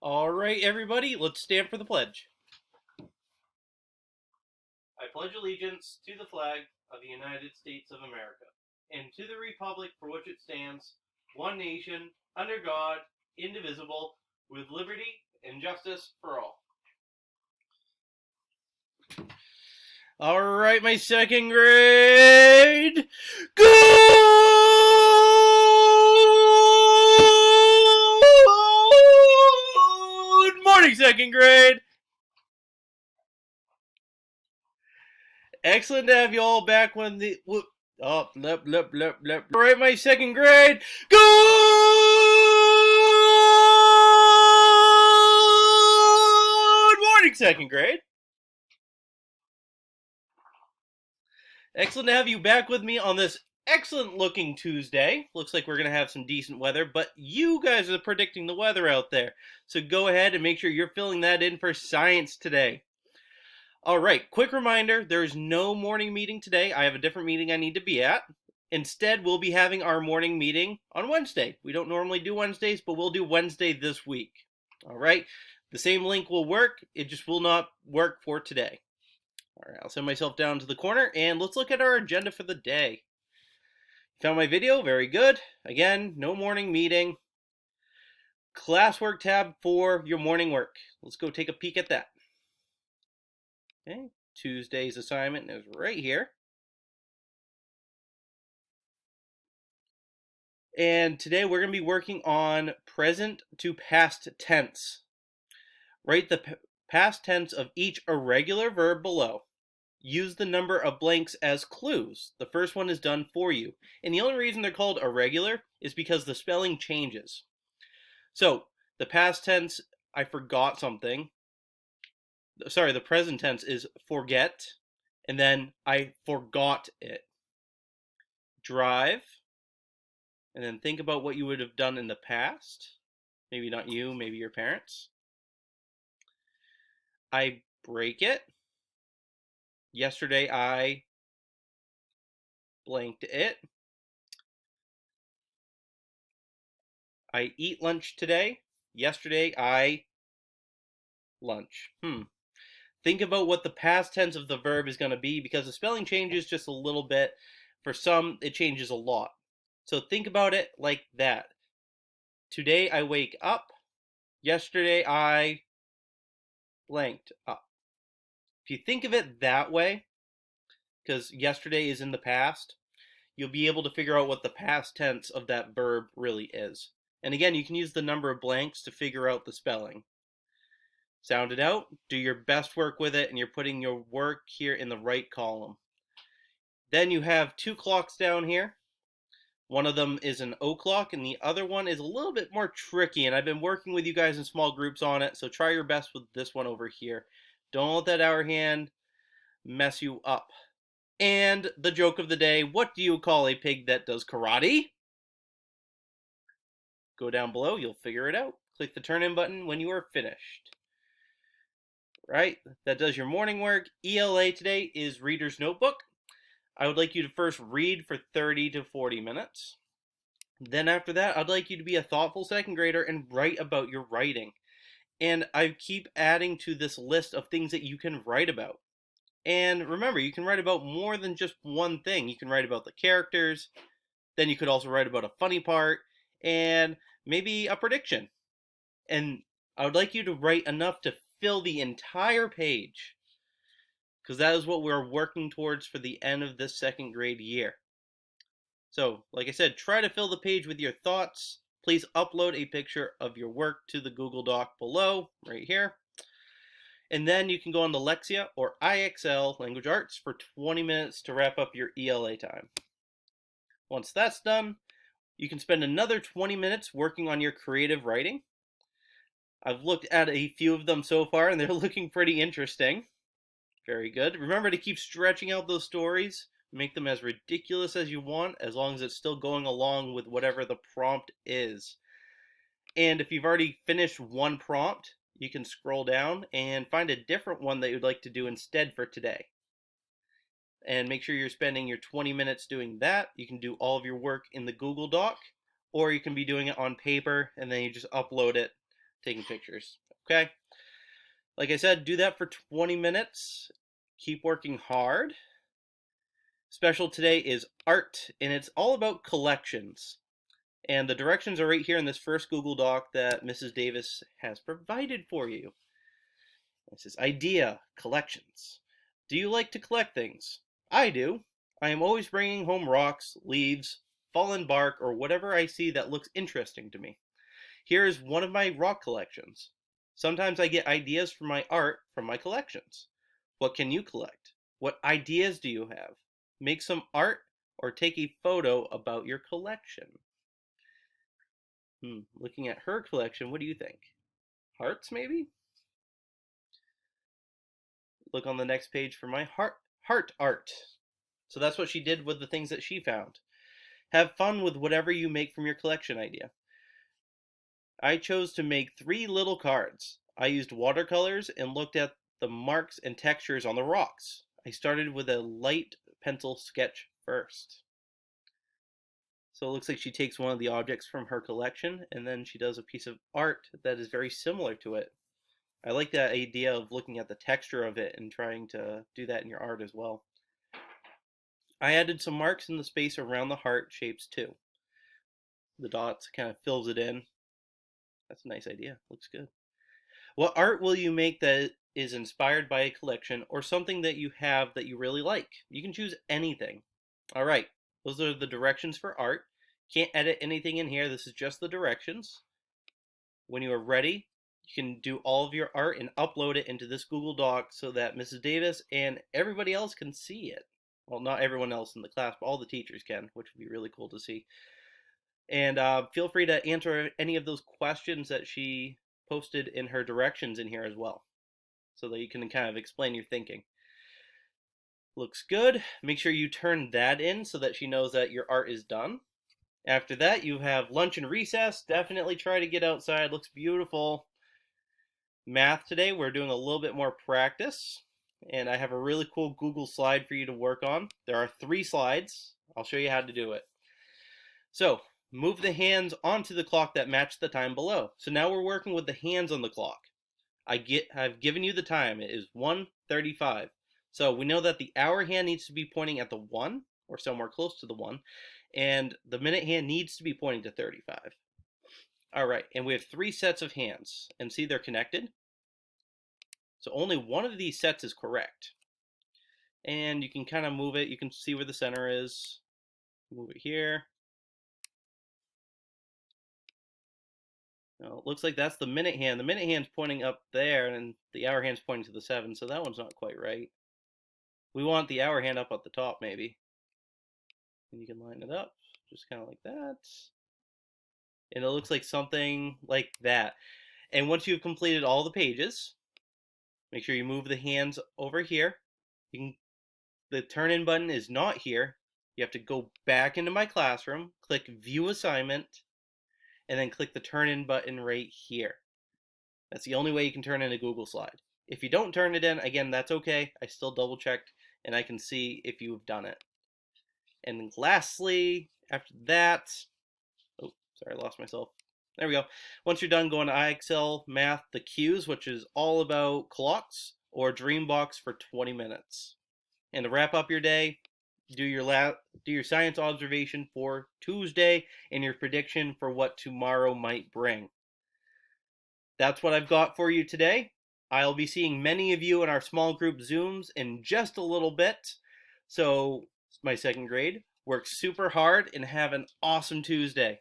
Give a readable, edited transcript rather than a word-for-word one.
All right, everybody, let's stand for the pledge. I pledge allegiance to the flag of the United States of America and to the republic for which it stands, one nation, under God, indivisible, with liberty and justice for all. All right, my second grade. Good morning, second grade. Excellent to have you all back when the. Oh, All right, my second grade. Good morning, second grade. Excellent to have you back with me on this excellent looking Tuesday. Looks like we're going to have some decent weather, but you guys are predicting the weather out there. So go ahead and make sure you're filling that in for science today. All right, quick reminder, there's no morning meeting today. I have a different meeting I need to be at. Instead, we'll be having our morning meeting on Wednesday. We don't normally do Wednesdays, but we'll do Wednesday this week. All right, the same link will work. It just will not work for today. All right, I'll send myself down to the corner and let's look at our agenda for the day. Found my video? Very good. Again, no morning meeting. Classwork tab for your morning work. Let's go take a peek at that. Okay, Tuesday's assignment is right here. And today we're going to be working on present to past tense. Write the past tense of each irregular verb below. Use the number of blanks as clues. The first one is done for you. And the only reason they're called irregular is because the spelling changes. So, the past tense, I forgot something. Sorry, the present tense is forget, and then I forgot it. Drive, and then think about what you would have done in the past. Maybe not you, maybe your parents. I break it. Yesterday I blanked it. I eat lunch today. Yesterday I lunch. Think about what the past tense of the verb is going to be because the spelling changes just a little bit. For some, it changes a lot. So think about it like that. Today I wake up. Yesterday I blanked up. If you think of it that way, because yesterday is in the past, you'll be able to figure out what the past tense of that verb really is. And again, you can use the number of blanks to figure out the spelling. Sound it out, do your best work with it, and you're putting your work here in the right column. Then you have two clocks down here. One of them is an o'clock, and the other one is a little bit more tricky, and I've been working with you guys in small groups on it, so try your best with this one over here. Don't let that hour hand mess you up. And the joke of the day, what do you call a pig that does karate? Go down below, you'll figure it out. Click the turn in button when you are finished. Right, that does your morning work. ELA today is Reader's Notebook. I would like you to first read for 30 to 40 minutes. Then after that, I'd like you to be a thoughtful second grader and write about your writing. And I keep adding to this list of things that you can write about. And remember, you can write about more than just one thing. You can write about the characters, then you could also write about a funny part, and maybe a prediction. And I would like you to write enough to fill the entire page, because that is what we're working towards for the end of this second grade year. So, like I said, try to fill the page with your thoughts. Please upload a picture of your work to the Google Doc below, right here. And then you can go on the Lexia or IXL Language Arts for 20 minutes to wrap up your ELA time. Once that's done, you can spend another 20 minutes working on your creative writing. I've looked at a few of them so far, and they're looking pretty interesting. Very good. Remember to keep stretching out those stories. Make them as ridiculous as you want, as long as it's still going along with whatever the prompt is. And if you've already finished one prompt, you can scroll down and find a different one that you'd like to do instead for today. And make sure you're spending your 20 minutes doing that. You can do all of your work in the Google Doc, or you can be doing it on paper and then you just upload it taking pictures. Okay? Like I said, do that for 20 minutes. Keep working hard. Special today is art, and it's all about collections. And the directions are right here in this first Google Doc that Mrs. Davis has provided for you. It says, idea, collections. Do you like to collect things? I do. I am always bringing home rocks, leaves, fallen bark, or whatever I see that looks interesting to me. Here is one of my rock collections. Sometimes I get ideas for my art from my collections. What can you collect? What ideas do you have? Make some art or take a photo about your collection. Looking at her collection, what do you think? Hearts, maybe? Look on the next page for my heart art. So that's what she did with the things that she found. Have fun with whatever you make from your collection idea. I chose to make 3 little cards. I used watercolors and looked at the marks and textures on the rocks. I started with a light pencil sketch first. So it looks like she takes one of the objects from her collection and then she does a piece of art that is very similar to it. I like that idea of looking at the texture of it and trying to do that in your art as well. I added some marks in the space around the heart shapes too. The dots kind of fills it in. That's a nice idea. Looks good. What art will you make that is inspired by a collection or something that you have that you really like? You can choose anything. All right, those are the directions for art. Can't edit anything in here. This is just the directions. When you are ready, you can do all of your art and upload it into this Google Doc so that Mrs. Davis and everybody else can see it. Well, not everyone else in the class, but all the teachers can, which would be really cool to see. And feel free to answer any of those questions that she posted in her directions in here as well, so that you can kind of explain your thinking. Looks good. Make sure you turn that in so that she knows that your art is done. After that, you have lunch and recess. Definitely try to get outside. Looks beautiful. Math today, we're doing a little bit more practice. And I have a really cool Google slide for you to work on. There are 3 slides. I'll show you how to do it. So, move the hands onto the clock that match the time below. So now we're working with the hands on the clock. I've given you the time. It is 1:35. So we know that the hour hand needs to be pointing at the 1 or somewhere close to the 1. And the minute hand needs to be pointing to 35. All right, and we have 3 sets of hands. And see, they're connected. So only one of these sets is correct. And you can kind of move it. You can see where the center is. Move it here. Now, it looks like that's the minute hand. The minute hand's pointing up there, and the hour hand's pointing to the 7, so that one's not quite right. We want the hour hand up at the top, maybe. And you can line it up, just kind of like that. And it looks like something like that. And once you've completed all the pages, make sure you move the hands over here. The turn in button is not here. You have to go back into my classroom, click View Assignment, and then click the turn in button right here. That's the only way you can turn in a Google slide. If you don't turn it in, again, that's okay. I still double checked and I can see if you've done it. And lastly, after that, oh, sorry, I lost myself. There we go. Once you're done, go into iExcel Math, the Q's, which is all about clocks, or Dreambox for 20 minutes. And to wrap up your day, do your science observation for Tuesday and your prediction for what tomorrow might bring. That's what I've got for you today. I'll be seeing many of you in our small group Zooms in just a little bit. So, my 2nd grade, work super hard and have an awesome Tuesday.